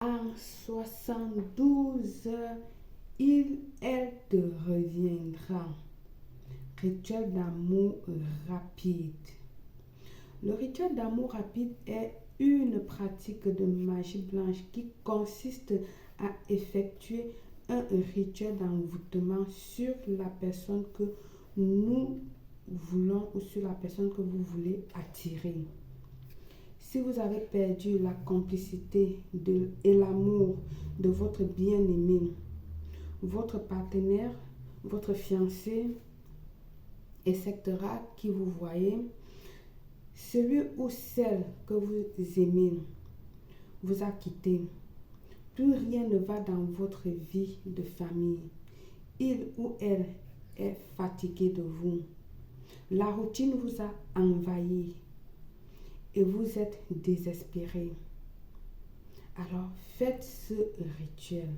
En 72 heures, elle te reviendra. Rituel d'amour rapide. Le rituel d'amour rapide est une pratique de magie blanche qui consiste à effectuer un rituel d'envoûtement sur la personne que nous voulons ou sur la personne que vous voulez attirer. Si vous avez perdu la complicité et l'amour de votre bien-aimé, votre partenaire, votre fiancé, etc., qui vous voyez, celui ou celle que vous aimez vous a quitté. Plus rien ne va dans votre vie de famille. Il ou elle est fatigué de vous. La routine vous a envahi et vous êtes désespéré. Alors faites ce rituel.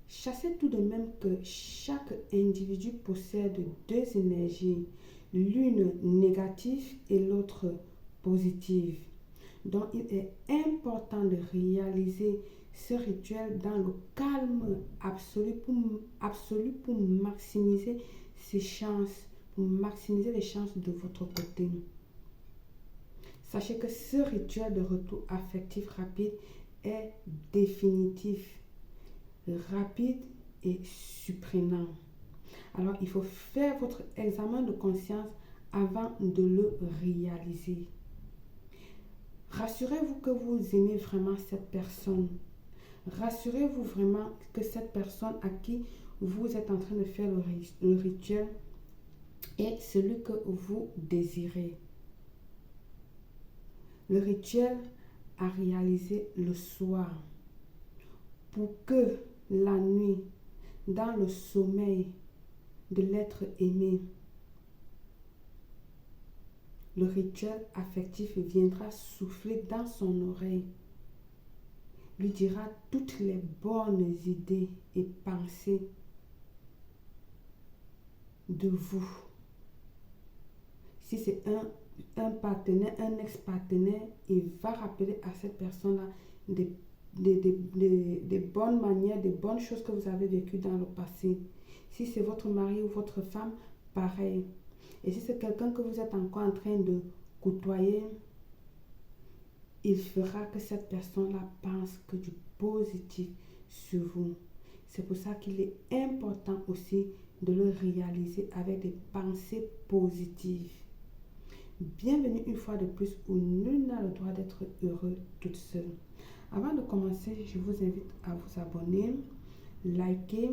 Sachez tout de même que chaque individu possède deux énergies, l'une négative et l'autre positive. Donc il est important de réaliser ce rituel dans le calme absolu pour maximiser ses chances, pour maximiser les chances de votre côté. Sachez que ce rituel de retour affectif rapide est définitif, rapide et surprenant. Alors, il faut faire votre examen de conscience avant de le réaliser. Rassurez-vous que vous aimez vraiment cette personne. Rassurez-vous vraiment que cette personne à qui vous êtes en train de faire le rituel est celui que vous désirez. Le rituel à réaliser le soir pour que la nuit, dans le sommeil de l'être aimé, le rituel affectif viendra souffler dans son oreille, lui dira toutes les bonnes idées et pensées de vous. Si c'est un partenaire, un ex-partenaire, il va rappeler à cette personne-là des bonnes manières, des bonnes choses que vous avez vécues dans le passé. Si c'est votre mari ou votre femme, pareil. Et si c'est quelqu'un que vous êtes encore en train de côtoyer, il fera que cette personne-là pense que du positif sur vous. C'est pour ça qu'il est important aussi de le réaliser avec des pensées positives. Bienvenue une fois de plus où nul n'a le droit d'être heureux toute seule. Avant de commencer, je vous invite à vous abonner, liker,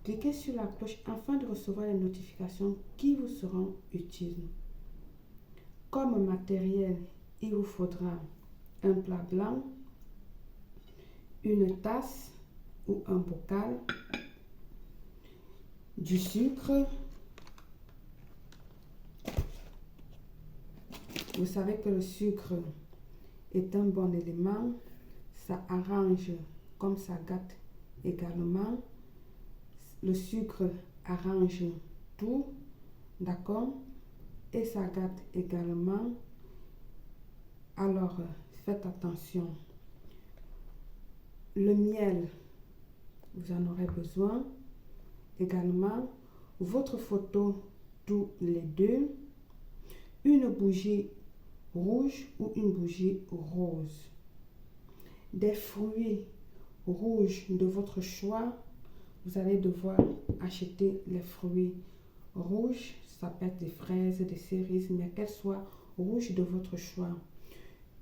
cliquez sur la cloche afin de recevoir les notifications qui vous seront utiles. Comme matériel, il vous faudra un plat blanc, une tasse ou un bocal, du sucre. Vous savez que le sucre est un bon élément. Ça arrange comme ça gâte également. Le sucre arrange tout, d'accord? Et ça gâte également. Alors, faites attention. Le miel, vous en aurez besoin. Également, votre photo, tous les deux. Une bougie rouge ou une bougie rose. Des fruits rouges de votre choix. Vous allez devoir acheter les fruits rouges. Ça peut être des fraises, des cerises, mais qu'elles soient rouges de votre choix.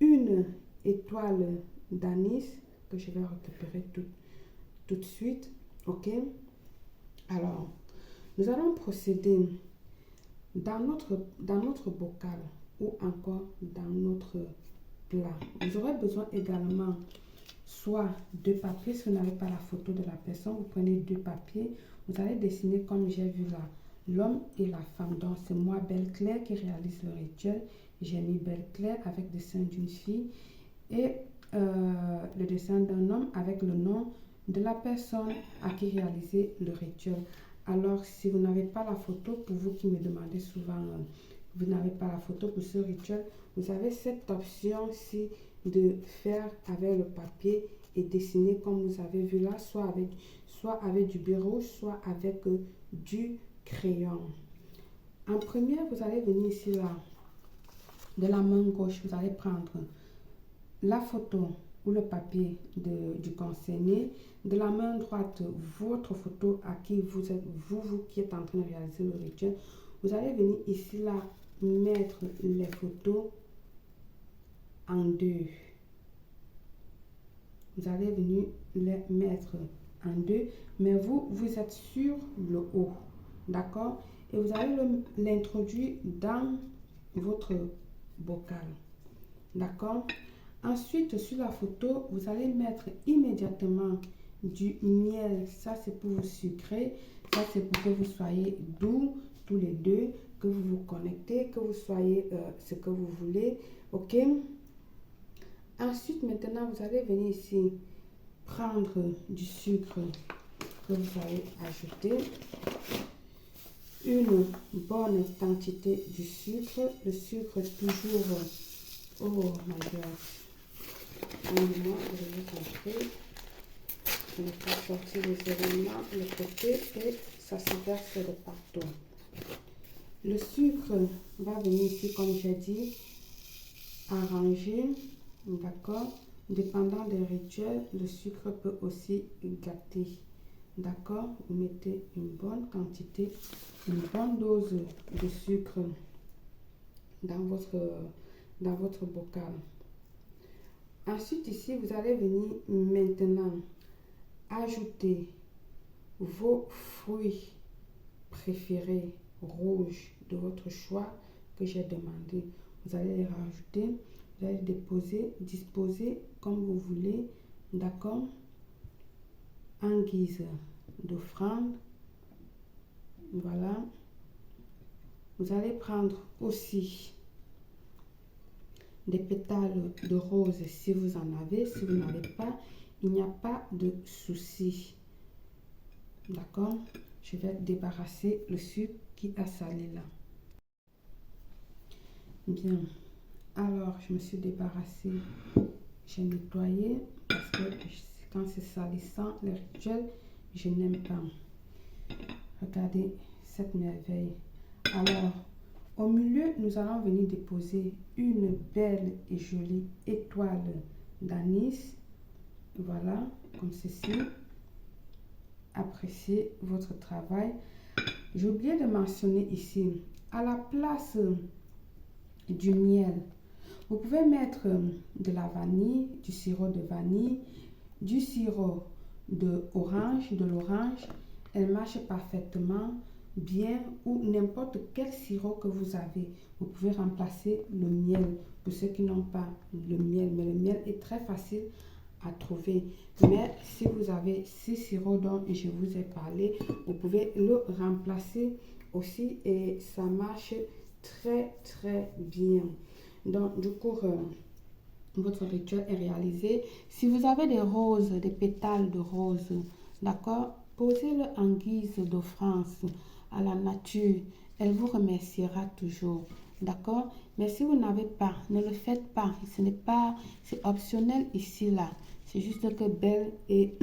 Une étoile d'anis que je vais récupérer tout de suite. Ok? Alors, nous allons procéder dans notre bocal ou encore dans notre plat. Vous aurez besoin également soit de papier. Si vous n'avez pas la photo de la personne, vous prenez deux papiers. Vous allez dessiner comme j'ai vu là, l'homme et la femme. Donc c'est moi, Belle Claire, qui réalise le rituel. J'ai mis Belle Claire avec le dessin d'une fille et le dessin d'un homme avec le nom de la personne à qui réaliser le rituel. Alors, si vous n'avez pas la photo, pour vous qui me demandez souvent, vous n'avez pas la photo pour ce rituel, vous avez cette option-ci de faire avec le papier et dessiner comme vous avez vu là, soit avec du bureau, soit avec du crayon. En première, vous allez venir ici là, de la main gauche, vous allez prendre la photo ou le papier du concerné. De la main droite, votre photo à qui vous êtes, vous qui êtes en train de réaliser le rituel. Vous allez venir ici là, mettre les photos en deux. Vous allez venir les mettre en deux, mais vous êtes sur le haut, d'accord? Et vous allez l'introduire dans votre bocal, d'accord? Ensuite, sur la photo, vous allez mettre immédiatement du miel. Ça, c'est pour vous sucrer. Ça, c'est pour que vous soyez doux tous les deux, que vous vous connectez, que vous soyez ce que vous voulez, ok? Ensuite, maintenant, vous allez venir ici prendre du sucre que vous allez ajouter. Une bonne quantité de sucre. Le sucre toujours... Oh my God. Moi, je vais vous montrer. Je vais pas sortir les éléments de côté et ça se verse de partout. Le sucre va venir ici, comme j'ai dit, arranger, d'accord? Dépendant des rituels, le sucre peut aussi gâter, d'accord? Vous mettez une bonne quantité, une bonne dose de sucre dans votre bocal. Ensuite, ici, vous allez venir maintenant ajouter vos fruits préférés rouges de votre choix que j'ai demandé. Vous allez les rajouter, vous allez disposer comme vous voulez, d'accord, en guise d'offrande. Voilà. Vous allez prendre aussi des pétales de rose si vous en avez. Si vous n'avez pas, il n'y a pas de souci. D'accord? Je vais débarrasser le sucre qui a salé là. Bien. Alors, je me suis débarrassée. J'ai nettoyé parce que quand c'est salissant, les rituels, je n'aime pas. Regardez cette merveille. Alors, au milieu, nous allons venir déposer une belle et jolie étoile d'anis. Voilà, comme ceci. Appréciez votre travail. J'ai oublié de mentionner ici, à la place du miel, vous pouvez mettre de la vanille, du sirop de vanille, du sirop de l'orange. Elle marche parfaitement bien, ou n'importe quel sirop que vous avez. Vous pouvez remplacer le miel pour ceux qui n'ont pas le miel, mais le miel est très facile à trouver. Mais si vous avez ce sirop dont je vous ai parlé, vous pouvez le remplacer aussi et ça marche très bien. Donc du coup, votre rituel est réalisé. Si vous avez des roses, des pétales de rose, d'accord, posez-le en guise d'offrande à la nature. Elle vous remerciera toujours, d'accord? Mais si vous n'avez pas, ne le faites pas. Ce n'est pas, c'est optionnel ici là. C'est juste que Belle est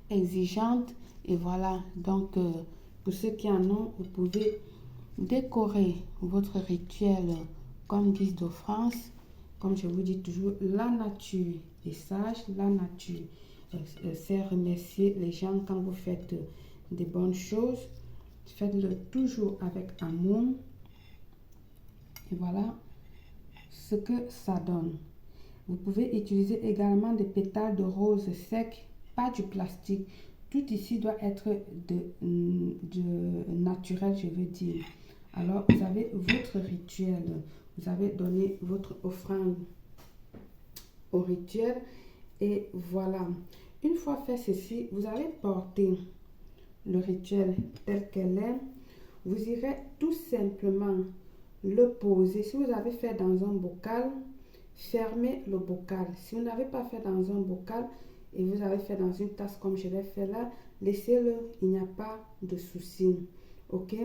exigeante et voilà. Donc pour ceux qui en ont, vous pouvez décorer votre rituel comme guise d'offrande. Comme je vous dis toujours, la nature est sage, la nature sait remercier les gens quand vous faites des bonnes choses. Faites-le toujours avec amour. Et voilà ce que ça donne. Vous pouvez utiliser également des pétales de rose sec, pas du plastique. Tout ici doit être de naturel, je veux dire. Alors, vous avez votre rituel. Vous avez donné votre offrande au rituel. Et voilà. Une fois fait ceci, vous allez porter le rituel tel qu'elle est. Vous irez tout simplement le poser. Si vous avez fait dans un bocal, fermez le bocal. Si vous n'avez pas fait dans un bocal et vous avez fait dans une tasse comme je l'ai fait là, laissez-le, il n'y a pas de souci. Ok,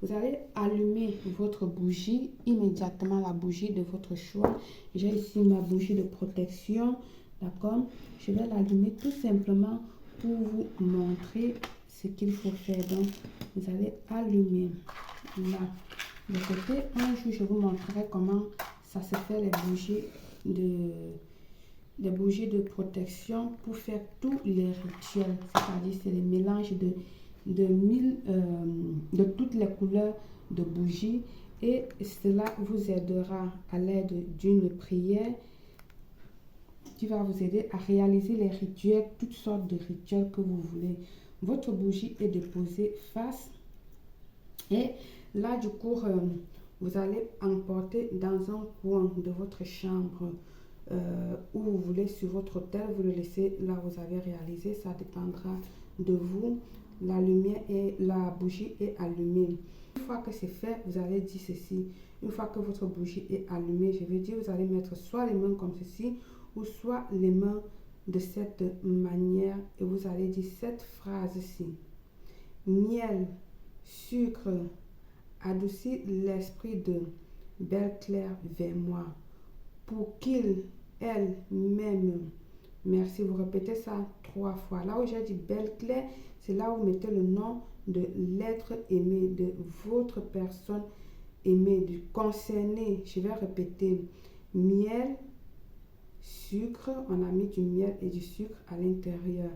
vous allez allumer votre bougie, immédiatement la bougie de votre choix. J'ai ici ma bougie de protection, d'accord. Je vais l'allumer tout simplement pour vous montrer ce qu'il faut faire. Donc, vous allez allumer là de côté. Un jour, je vous montrerai comment ça se fait les bougies de protection pour faire tous les rituels. C'est-à-dire, c'est les mélanges de toutes les couleurs de bougies, et cela vous aidera à l'aide d'une prière qui va vous aider à réaliser les rituels, toutes sortes de rituels que vous voulez. Votre bougie est déposée face, et là du coup vous allez emporter dans un coin de votre chambre où vous voulez, sur votre autel, vous le laissez là où vous avez réalisé, ça dépendra de vous. La lumière et la bougie est allumée. Une fois que c'est fait, vous allez dire ceci. Une fois que votre bougie est allumée, je vais dire, vous allez mettre soit les mains comme ceci, ou soit les mains de cette manière, et vous allez dire cette phrase-ci. Miel, sucre, adoucit l'esprit de Belle Claire vers moi, pour qu'il, elle, m'aime. Merci, vous répétez ça 3 fois. Là où j'ai dit Belle Claire, c'est là où vous mettez le nom de l'être aimé, de votre personne aimée, du concerné. Je vais répéter. Miel, sucre, on a mis du miel et du sucre à l'intérieur.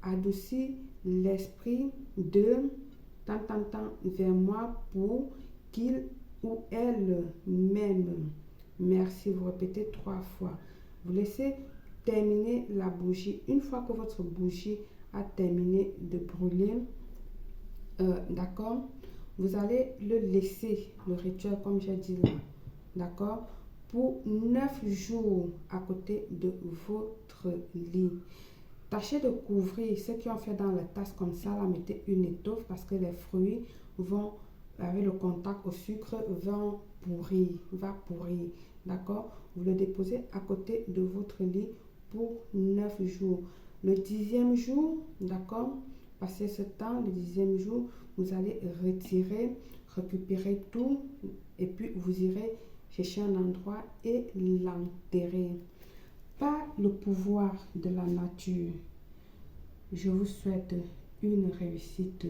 Adoucit l'esprit de tant vers moi, pour qu'il ou elle m'aime. Merci, vous répétez 3 fois. Vous laissez terminer la bougie. Une fois que votre bougie a terminé de brûler, d'accord, vous allez le laisser, le rituel comme j'ai dit là, d'accord, pour 9 jours à côté de votre lit. Tâchez de couvrir, ceux qui ont fait dans la tasse comme ça, là, mettez une étoffe, parce que les fruits vont, avec le contact au sucre, vont pourrir, d'accord. Vous le déposez à côté de votre lit pour 9 jours. Le 10e jour, d'accord, passez ce temps, le 10e jour, vous allez retirer, récupérer tout, et puis vous irez chercher un endroit et l'enterrer. Par le pouvoir de la nature, je vous souhaite une réussite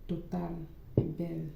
totale et belle.